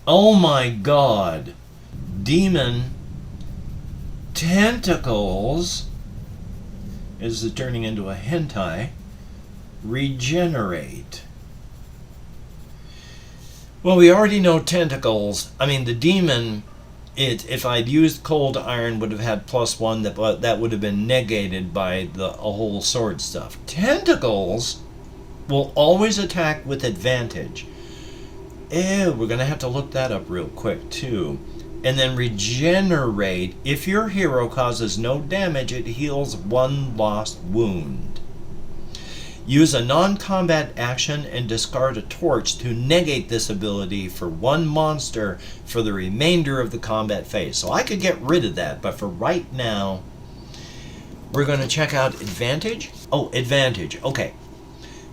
Oh my god. Demon Tentacles is it turning into a hentai. Regenerate. Well, we already know Tentacles. I mean, the demon, if I'd used Cold Iron, would have had +1, that would have been negated by a whole sword stuff. Tentacles will always attack with advantage. We're going to have to look that up real quick, too. And then regenerate. If your hero causes no damage, it heals 1 lost wound. Use a non-combat action and discard a torch to negate this ability for 1 monster for the remainder of the combat phase. So I could get rid of that, but for right now, we're going to check out advantage. Oh, advantage. Okay.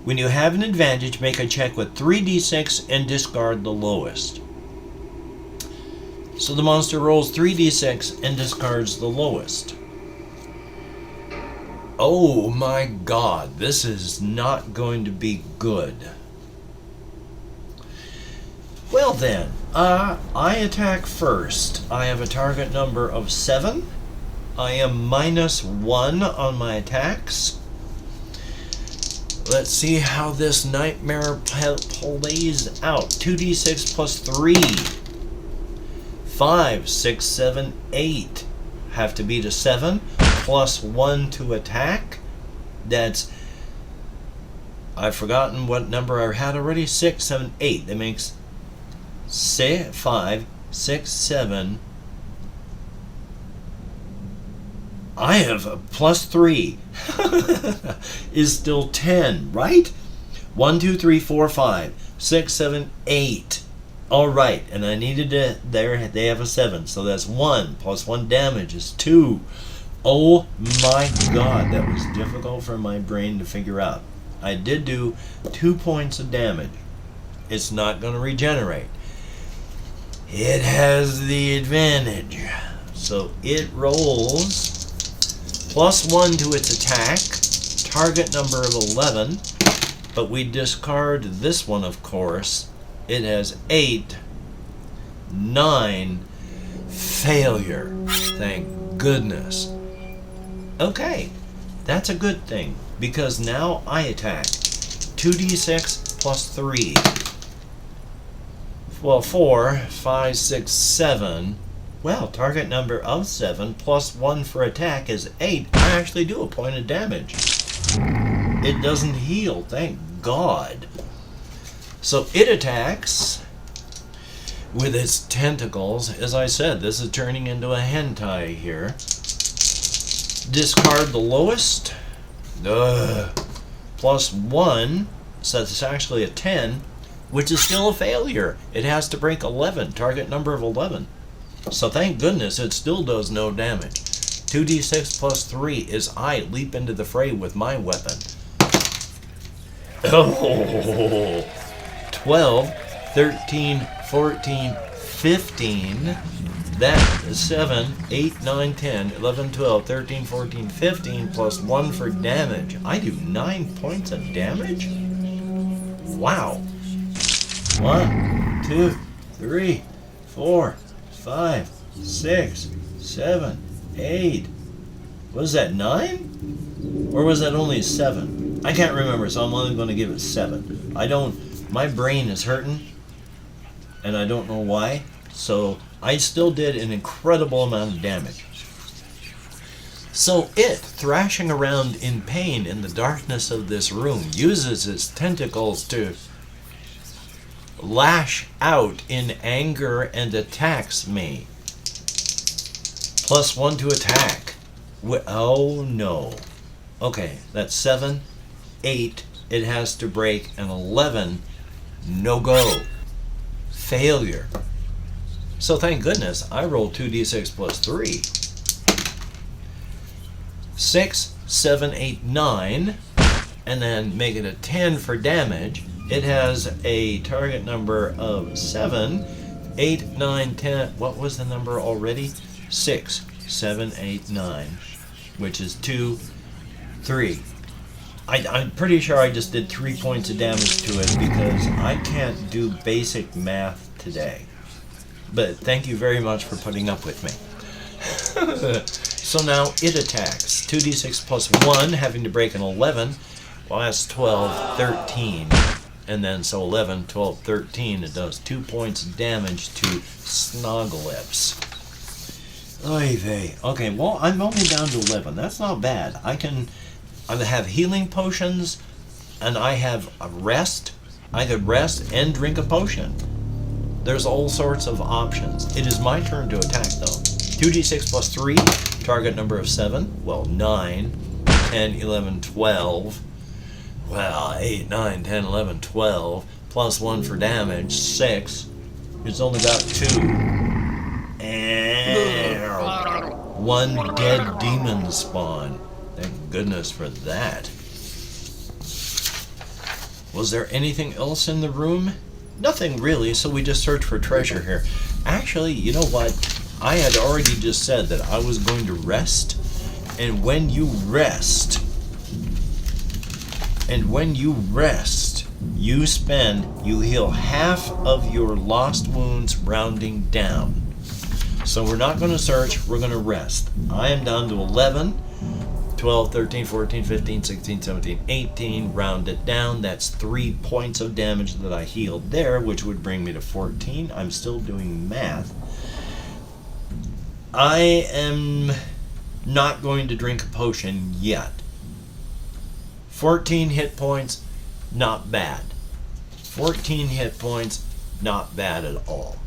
When you have an advantage, make a check with 3d6 and discard the lowest. So the monster rolls 3d6 and discards the lowest. Oh my god, this is not going to be good. Well then, I attack first. I have a target number of 7. I am -1 on my attacks. Let's see how this nightmare plays out. 2d6 plus 3. 5, 6, 7, 8. Have to beat a 7. +1 to attack. That's... I've forgotten what number I had already. 6, 7, 8. That makes 5, 6, 7. I have a +3. is still 10, right? 1, 2, 3, 4, 5, 6, 7, 8. All right, and I needed it there. They have a 7, so that's 1 plus 1 damage is 2. Oh my god, that was difficult for my brain to figure out. I did do 2 points of damage. It's not going to regenerate. It has the advantage. So it rolls +1 to its attack, target number of 11, but we discard this one, of course. It has 8, 9, failure. Thank goodness. Okay, that's a good thing, because now I attack. 2d6 plus 3. Well, 4, 5, 6, 7. Well, target number of 7 plus 1 for attack is 8. I actually do a point of damage. It doesn't heal, thank God. So it attacks with its tentacles. As I said, this is turning into a hentai here. Discard the lowest. +1, so it's actually a 10, which is still a failure. It has to break 11, target number of 11. So thank goodness it still does no damage. 2d6 plus 3 is I leap into the fray with my weapon. Oh, 12, 13, 14, 15. That is 7, 8, 9, 10, 11, 12, 13, 14, 15 plus 1 for damage. I do 9 points of damage? Wow. 1, 2, 3, 4, 5, 6, 7, 8. Was that 9? Or was that only 7? I can't remember, so I'm only going to give it 7. My brain is hurting, and I don't know why, so I still did an incredible amount of damage. So it, thrashing around in pain in the darkness of this room, uses its tentacles to lash out in anger and attacks me. +1 to attack. Oh no. Okay, that's 7, 8. It has to break an 11. No go. Failure. So thank goodness I rolled 2d6 plus 3. 6, 7, 8, 9. And then make it a 10 for damage. It has a target number of 7, 8, 9, 10. What was the number already? 6, 7, 8, 9. Which is 2, 3. I'm pretty sure I just did 3 points of damage to it because I can't do basic math today. But thank you very much for putting up with me. So now it attacks. 2d6 plus 1, having to break an 11. Well, that's 12, 13. And then, so 11, 12, 13. It does 2 points damage to Snoggolips. Oy vey. Okay, well, I'm only down to 11. That's not bad. I have healing potions, and I have a rest. I could rest and drink a potion. There's all sorts of options. It is my turn to attack, though. 2d6 plus 3, target number of 7. Well, 9, 10, 11, 12. Well, 8, 9, 10, 11, 12. Plus 1 for damage, 6. It's only got 2. And 1 dead demon spawn. Thank goodness for that. Was there anything else in the room? Nothing really, so we just searched for treasure here. Actually, you know what? I had already just said that I was going to rest, and when you rest, you heal half of your lost wounds rounding down. So we're not going to search, we're going to rest. I am down to 11, 12, 13, 14, 15, 16, 17, 18, round it down. That's 3 points of damage that I healed there, which would bring me to 14. I'm still doing math. I am not going to drink a potion yet. 14 hit points, not bad. 14 hit points, not bad at all.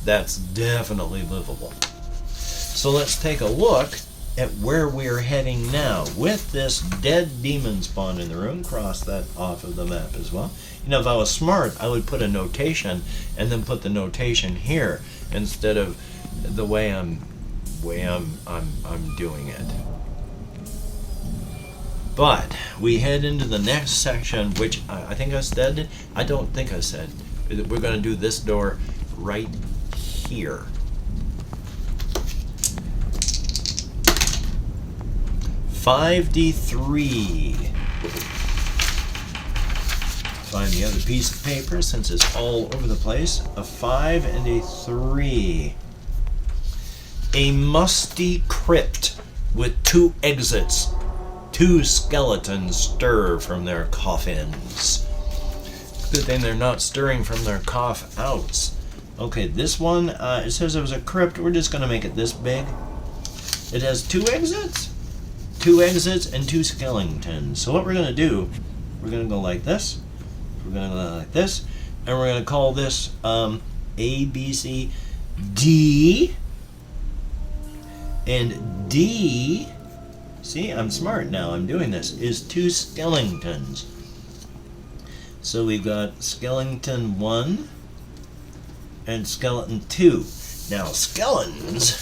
That's definitely livable. So let's take a look at where we're heading now. With this dead demon spawn in the room, cross that off of the map as well. You know, if I was smart, I would put a notation and then put the notation here instead of the way I'm doing it. But we head into the next section, which I think I said. I don't think I said. We're going to do this door right here. $5d3. Find the other piece of paper since it's all over the place. A 5 and a 3. A musty crypt with 2 exits. 2 skeletons stir from their coffins. Good thing they're not stirring from their cough outs. Okay, this one, it says it was a crypt. We're just going to make it this big. It has 2 exits. 2 exits and 2 skeletons. So what we're going to do, we're going to go like this. We're going to go like this. And we're going to call this A, B, C, D. And D, see, I'm smart now, I'm doing this, is 2 skeletons. So we've got skeleton 1 and skeleton 2. Now, skeletons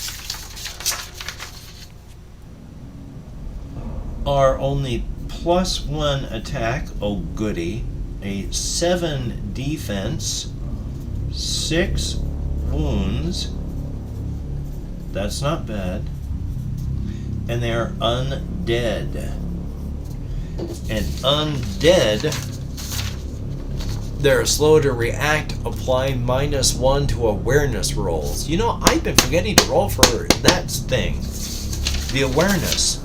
are only +1 attack, oh goody, a 7 defense, 6 wounds. That's not bad. And they are undead. And undead, they're slow to react, apply -1 to awareness rolls. You know, I've been forgetting to roll for that thing. The awareness.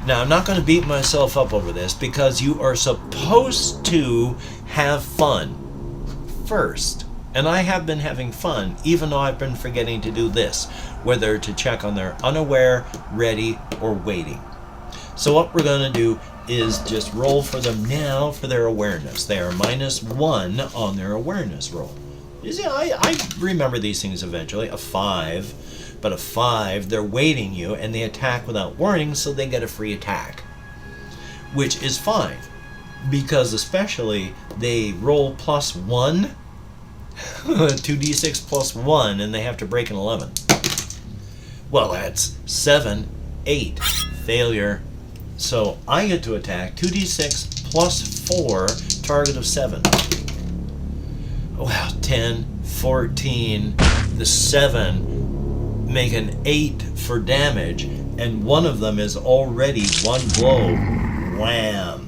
Now, I'm not going to beat myself up over this because you are supposed to have fun first. And I have been having fun, even though I've been forgetting to do this, whether to check on their unaware, ready, or waiting. So what we're going to do is just roll for them now for their awareness. They are -1 on their awareness roll. You see, I remember these things eventually. A 5, but a 5, they're waiting you, and they attack without warning, so they get a free attack. Which is fine, because especially they roll +1, 2d6 plus 1, and they have to break an 11. Well, that's 7, 8. Failure. So I get to attack 2d6 plus 4, target of 7. Well, 10, 14, the 7 make an 8 for damage, and one of them is already 1 blow. Wham!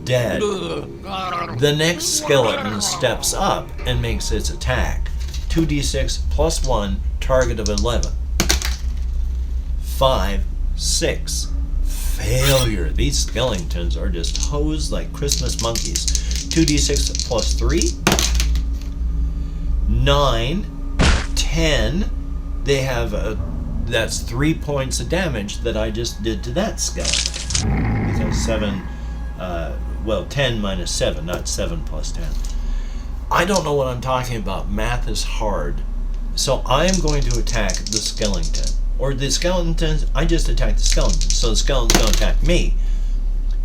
Dead. The next skeleton steps up and makes its attack. 2d6 plus 1, target of 11. 5, 6. Failure. These skeletons are just hosed like Christmas monkeys. 2d6 plus 3. 9, 10. They have that's 3 points of damage that I just did to that skeleton. Because 7, 10 minus 7, not 7 plus 10. I don't know what I'm talking about. Math is hard. So I am going to attack the skeleton. Or the skeletons, I just attacked the skeleton. So the skeleton's going to attack me.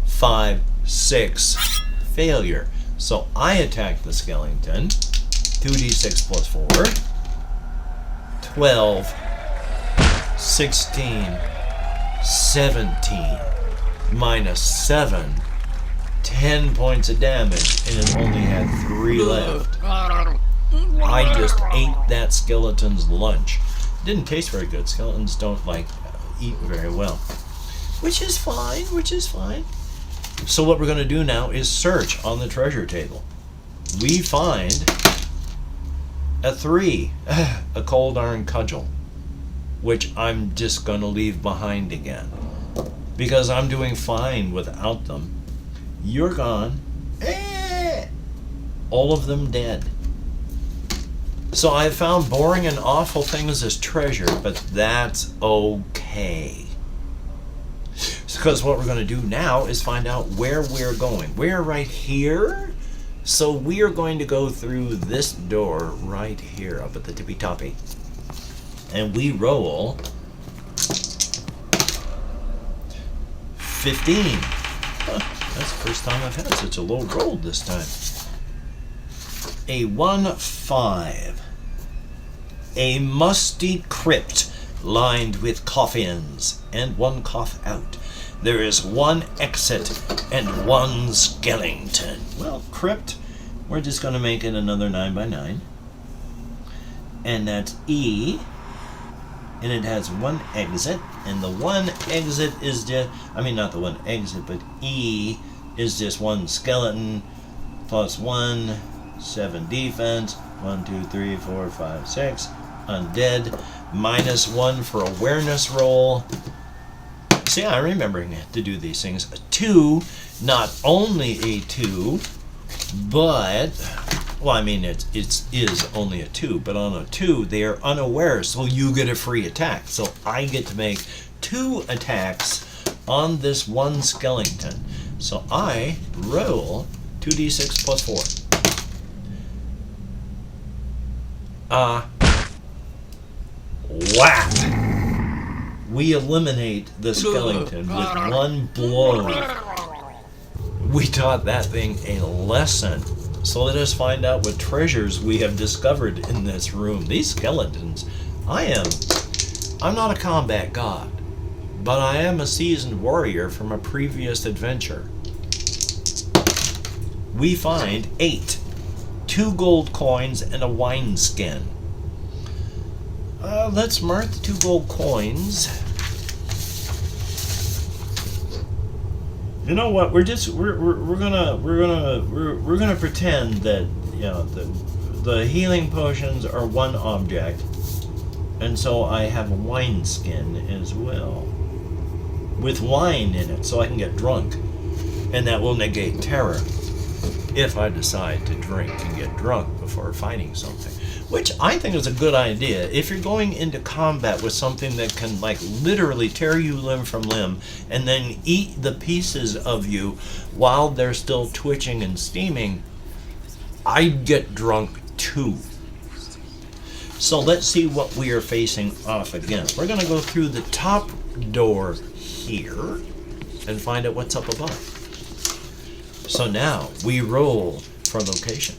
5, 6, failure. So I attack the skeleton. 2d6 plus 4. 12, 16, 17, minus 7. 10 points of damage, and it only had 3 left. I just ate that skeleton's lunch. Didn't taste very good. Skeletons don't eat very well. Which is fine, So what we're going to do now is search on the treasure table. We find a 3, a cold iron cudgel, which I'm just going to leave behind again. Because I'm doing fine without them. You're gone. All of them dead. So I have found boring and awful things as treasure, but that's okay. Because what we're going to do now is find out where we're going. We're right here. So we are going to go through this door right here up at the tippy toppy. And we roll 15. That's the first time I've had such a low roll this time. A 1, 5. A musty crypt lined with coffins and 1 cough out. There is 1 exit and 1 skeleton. Well, crypt, we're just going to make it another 9x9. And that's E. And it has 1 exit. And the 1 exit is just, not the 1 exit, but E is just 1 skeleton plus 1, 7 defense, 1, 2, 3, 4, 5, 6, undead, minus 1 for awareness roll. See, I'm remembering to do these things. A 2, not only a 2, but, it is only a 2, but on a 2, they are unaware, so you get a free attack. So I get to make 2 attacks on this 1 skeleton. So I roll 2d6 plus 4. Whack! We eliminate the skeleton with 1 blow. We taught that thing a lesson. So let us find out what treasures we have discovered in this room. These skeletons, I'm not a combat god, but I am a seasoned warrior from a previous adventure. We find 8, 2 gold coins and a wineskin. Let's mark the 2 gold coins. You know what? We're gonna pretend that the healing potions are 1 object, and so I have a wineskin as well with wine in it, so I can get drunk, and that will negate terror if I decide to drink and get drunk before fighting something. Which I think is a good idea. If you're going into combat with something that can literally tear you limb from limb and then eat the pieces of you while they're still twitching and steaming, I'd get drunk too. So let's see what we are facing off against. We're going to go through the top door here and find out what's up above. So now we roll for location.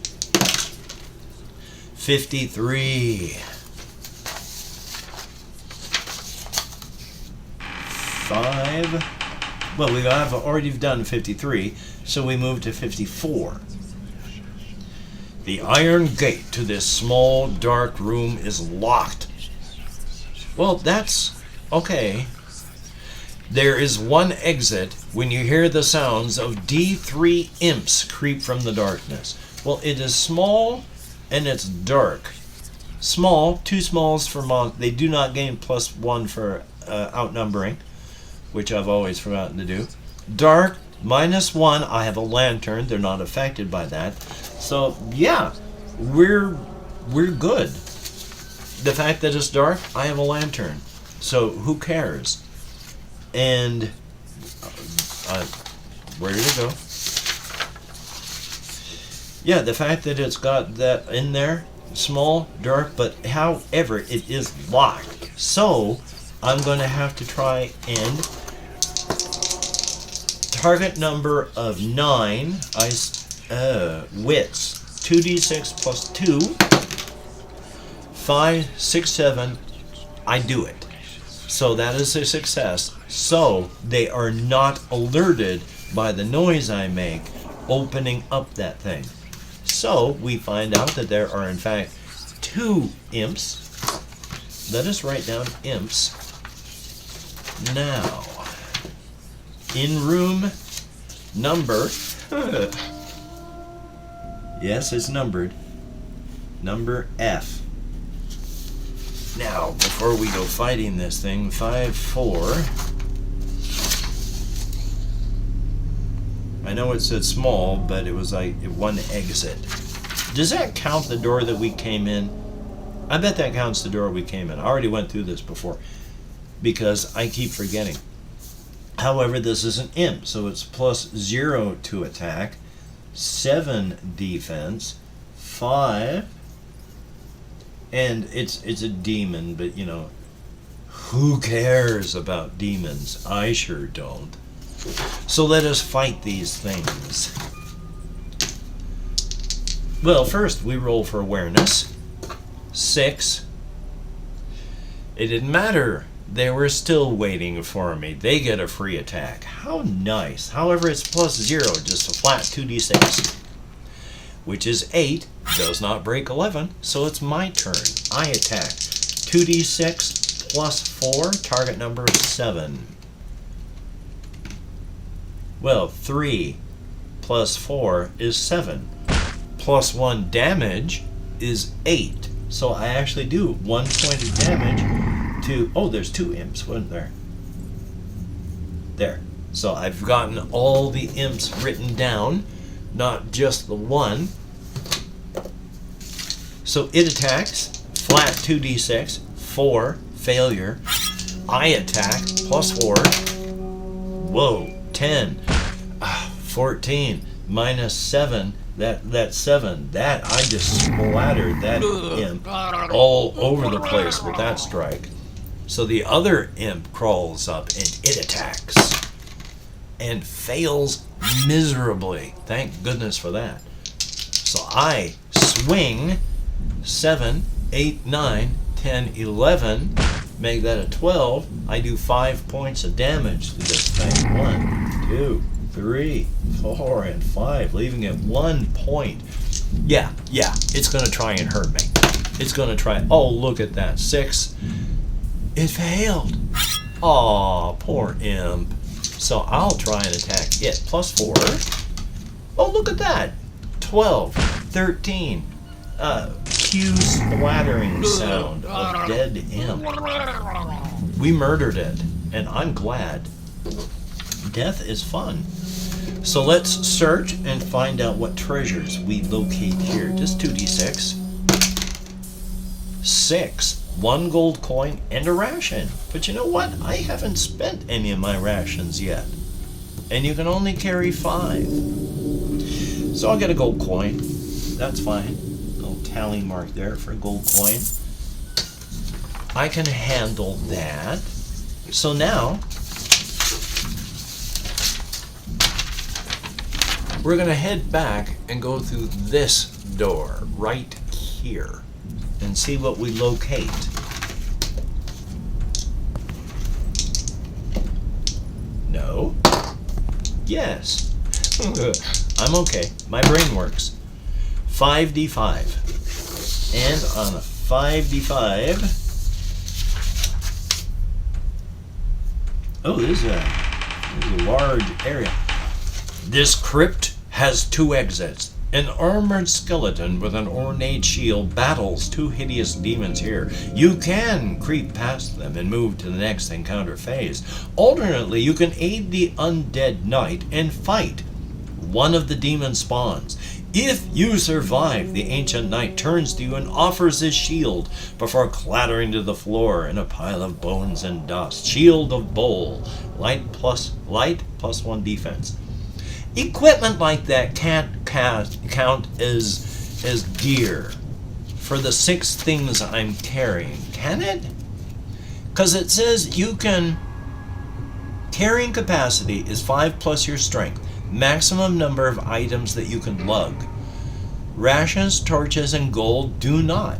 53. 5. Well, we have already done 53, so we move to 54. The iron gate to this small, dark room is locked. Well, that's okay. There is 1 exit when you hear the sounds of D3 imps creep from the darkness. Well, it is small and it's dark. Small, 2 smalls for they do not gain +1 for outnumbering, which I've always forgotten to do. Dark, -1. I have a lantern. They're not affected by that. So yeah, we're good. The fact that it's dark, I have a lantern. So who cares? And where did it go? Yeah, the fact that it's got that in there, small, dark, but however, it is locked. So I'm going to have to try and target number of 9 wits. 2d6 plus 2, 5, 6, 7. I do it. So that is a success. So they are not alerted by the noise I make opening up that thing. So we find out that there are in fact 2 imps. Let us write down imps. Now, in room number, yes, it's numbered, number F. Now, before we go fighting this thing, 5, 4. I know it said small, but it was like 1 exit. Does that count the door that we came in? I bet that counts the door we came in. I already went through this before because I keep forgetting. However, this is an imp, so it's +0 to attack, 7 defense, 5, and it's a demon, but you know, who cares about demons? I sure don't. So let us fight these things. Well, first we roll for awareness. 6. It didn't matter. They were still waiting for me. They get a free attack. How nice. However, it's +0, just a flat 2d6, which is 8. Does not break 11, so it's my turn. I attack. 2d6 plus 4, target number 7. Well, 3 plus 4 is 7. Plus 1 damage is 8. So I actually do 1 point of damage to... Oh, there's 2 imps, wasn't there? There. So I've gotten all the imps written down, not just the one. So it attacks, flat 2d6, 4, failure. I attack, +4. Whoa, 10. 14, -7. That's 7. That I just splattered that imp all over the place with that strike. So the other imp crawls up and it attacks and fails miserably. Thank goodness for that. So I swing 7, 8, 9, 10, 11. Make that a 12. I do 5 points of damage to this thing. 1, 2, 3, 4, and 5, leaving it 1 point. Yeah, it's going to try and hurt me. It's going to try. Oh, look at that. 6. It failed. Aw, poor imp. So I'll try and attack it. +4. Oh, look at that. 12, 13. Cue splattering sound of dead imp. We murdered it, and I'm glad. Death is fun. So let's search and find out what treasures we locate here. Just 2d6. 6. 1 gold coin and a ration. But you know what? I haven't spent any of my rations yet. And you can only carry 5. So I'll get a gold coin. That's fine. Little tally mark there for a gold coin. I can handle that. So now we're going to head back and go through this door right here and see what we locate. No. Yes. I'm okay. My brain works. 5d5. And on a 5d5... Oh, this is a large area. This crypt has 2 exits. An armored skeleton with an ornate shield battles two hideous demons here. You can creep past them and move to the next encounter phase. Alternately, you can aid the undead knight and fight one of the demon spawns. If you survive, the ancient knight turns to you and offers his shield before clattering to the floor in a pile of bones and dust. Shield of Bowl. Light plus 1 defense. Equipment like that can't count as gear for the 6 things I'm carrying, can it? Because it says you can... Carrying capacity is 5 plus your strength. Maximum number of items that you can lug. Rations, torches, and gold do not.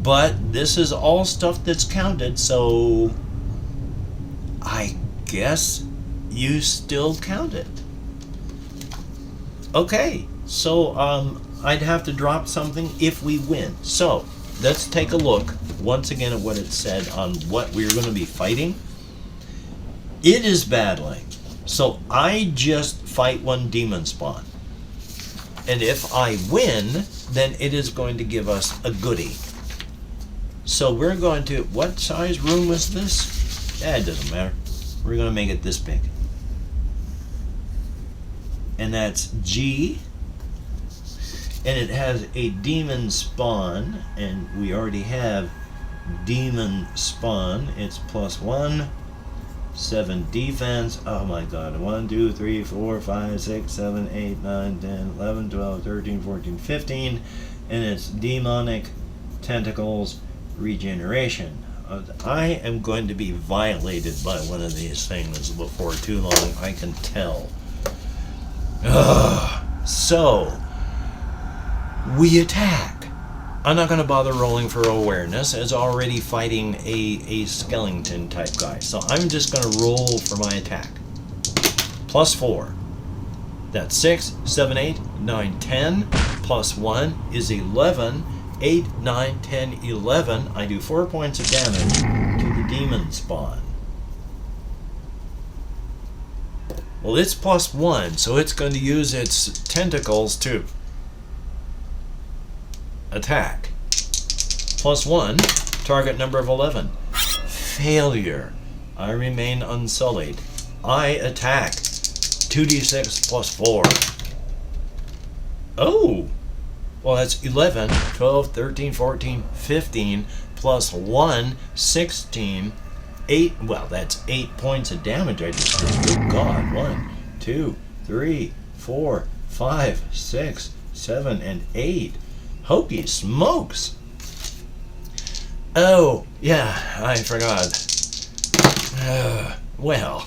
But this is all stuff that's counted, so... I guess you still count it. Okay, so I'd have to drop something if we win. So let's take a look once again at what it said on what we're going to be fighting. It is battling. So I just fight one demon spawn. And if I win, then it is going to give us a goodie. So we're going to... What size room is this? It doesn't matter. We're going to make it this big. And that's G, and it has a demon spawn, and we already have demon spawn. It's +1, 7 defense. Oh my god. 1, 2, 3, 4, 5, 6, 7, 8, 9, 10, 11, 12, 13, 14, 15, and it's demonic tentacles regeneration. I am going to be violated by one of these things before too long, I can tell. So, we attack. I'm not going to bother rolling for awareness, as already fighting a skeleton type guy. So I'm just going to roll for my attack. +4. That's 6, 7, 8, 9, 10. +1 is 11. 8, 9, 10, 11. I do 4 points of damage to the demon spawn. Well, it's +1, so it's going to use its tentacles to attack. +1, target number of 11. Failure. I remain unsullied. I attack. 2d6 +4. Oh! Well, that's 11, 12, 13, 14, 15, +1, 16. 8, well, that's 8 points of damage I just did. Good God. 1, 2, 3, 4, 5, 6, 7, and 8. Hokey smokes! Oh, yeah, I forgot. Well,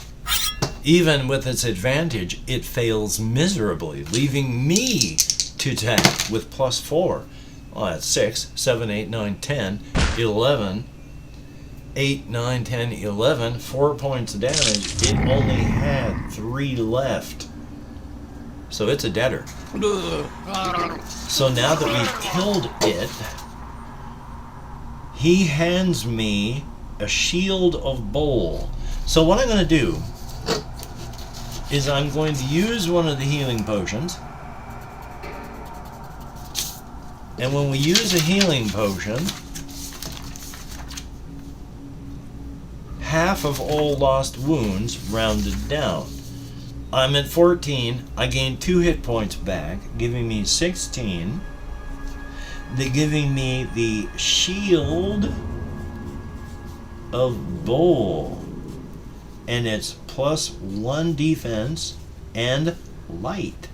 even with its advantage, it fails miserably, leaving me to attack with +4. Well, that's 6, 7, 8, 9, 10, 11. 8, 9, 10, 11, 4 points of damage. It only had 3 left. So it's a deader. So now that we've killed it, he hands me a shield of bowl. So what I'm going to do is I'm going to use one of the healing potions. And when we use a healing potion, half of all lost wounds rounded down. I'm at 14. I gain 2 hit points back, giving me 16. They're giving me the shield of bowl, and it's +1 defense and light.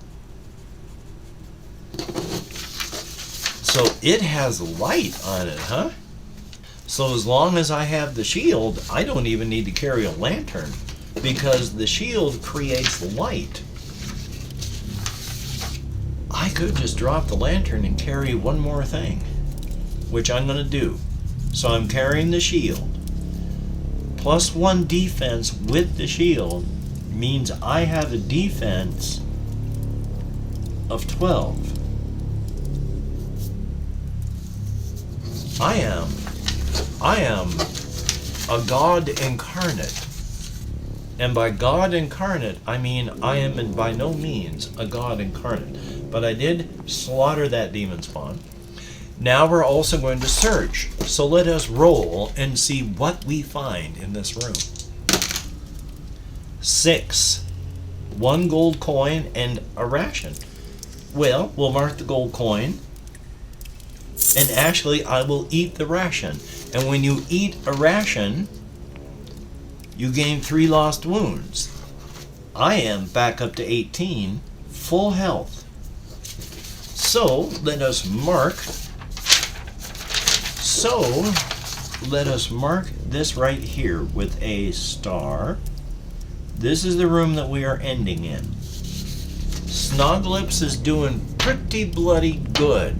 So it has light on it, huh? So as long as I have the shield, I don't even need to carry a lantern, because the shield creates light. I could just drop the lantern and carry one more thing, which I'm going to do. So I'm carrying the shield. +1 defense with the shield means I have a defense of 12. I am a god incarnate. And by god incarnate, I mean I am by no means a god incarnate. but I did slaughter that demon spawn. Now we're also going to search. So let us roll and see what we find in this room. 6. 1 gold coin and a ration. Well, we'll mark the gold coin. And actually, I will eat the ration. And when you eat a ration, you gain 3 lost wounds. I am back up to 18, full health. So let us mark this right here with a star. This is the room that we are ending in. Snoglips is doing pretty bloody good.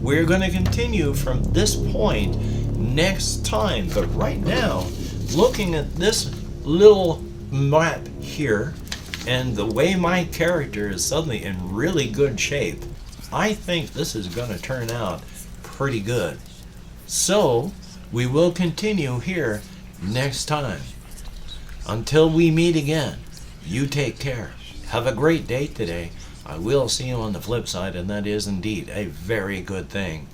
We're going to continue from this point next time, but right now, looking at this little map here and the way my character is suddenly in really good shape, I think this is going to turn out pretty good. So we will continue here next time. Until we meet again, you take care. Have a great day today. I will see you on the flip side, and that is indeed a very good thing.